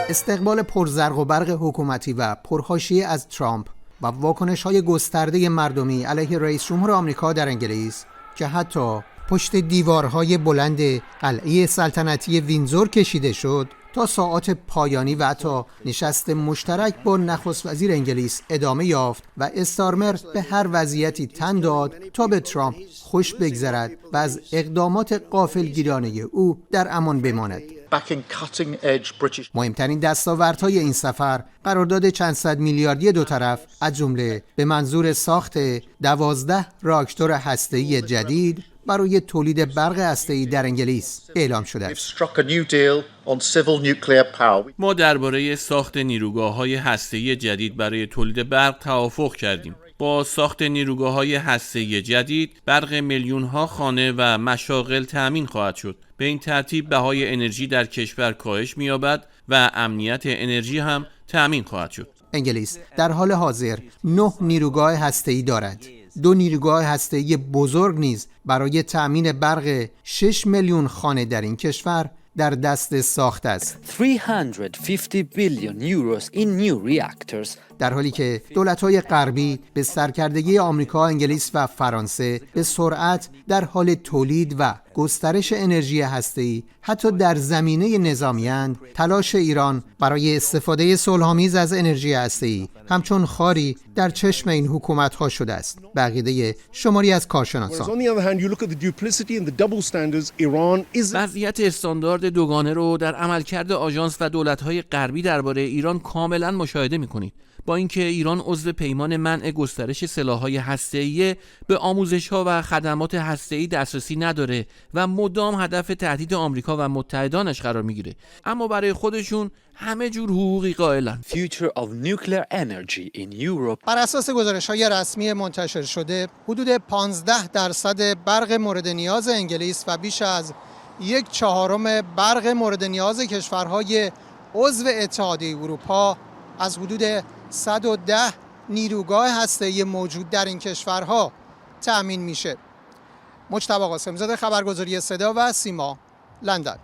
استقبال پرزرق و برق حکومتی و پرحاشیه از ترامپ و واکنش‌های گسترده مردمی علیه رئیس جمهور آمریکا در انگلیس که حتی پشت دیوارهای بلند قلعه سلطنتی ویندزور کشیده شد تا ساعات پایانی و حتی نشست مشترک با نخست وزیر انگلیس ادامه یافت و استارمر به هر وضعیتی تن داد تا به ترامپ خوش بگذرد و از اقدامات غافلگیرانه او در امان بماند. مهمترین دستاوردهای این سفر قرارداد چند صد میلیاردی دو طرف از جمله به منظور ساخت 12 راکتور هسته‌ای جدید برای تولید برق هسته‌ای در انگلیس اعلام شده است. ما درباره ساخت نیروگاه‌های هسته‌ای جدید برای تولید برق توافق کردیم. با ساخت نیروگاه‌های هسته‌ای جدید برق میلیون‌ها خانه و مشاغل تأمین خواهد شد. به این ترتیب بهای انرژی در کشور کاهش می‌یابد و امنیت انرژی هم تأمین خواهد شد. انگلیس در حال حاضر 9 نیروگاه هسته‌ای دارد. 2 نیروگاه هسته‌ای بزرگ نیز برای تأمین برق 6 میلیون خانه در این کشور در دست ساخت است. 350 billion euros in new reactors. در حالی که دولت‌های غربی به سرکردگی آمریکا، انگلیس و فرانسه به سرعت در حال تولید و گسترش انرژی هسته‌ای حتی در زمینه نظامی‌اند، تلاش ایران برای استفاده صلح‌آمیز از انرژی هسته‌ای همچون خاری در چشم این حکومت‌ها شده است. به عقیده شماری از کارشناسان وضعیت استاندارد دوگانه رو در عملکرد آژانس و دولت‌های غربی درباره ایران کاملاً مشاهده می‌کنید. با اینکه ایران عضو پیمان منع گسترش سلاح‌های هسته‌ای، به آموزش‌ها و خدمات هسته‌ای دسترسی نداره و مدام هدف تهدید آمریکا و متحدانش قرار میگیره، اما برای خودشون همه جور حقوقی قائلن. Future of nuclear energy in Europe. بر اساس گزارش‌های رسمی منتشر شده، حدود 15% برق مورد نیاز انگلیس و بیش از 1/4 برق مورد نیاز کشورهای عضو اتحادیه اروپا از حدود 110 نیروگاه هسته‌ای موجود در این کشورها تأمین میشه. مجتبی قاسم‌زاده، خبرگزاری صدا و سیما، لندن.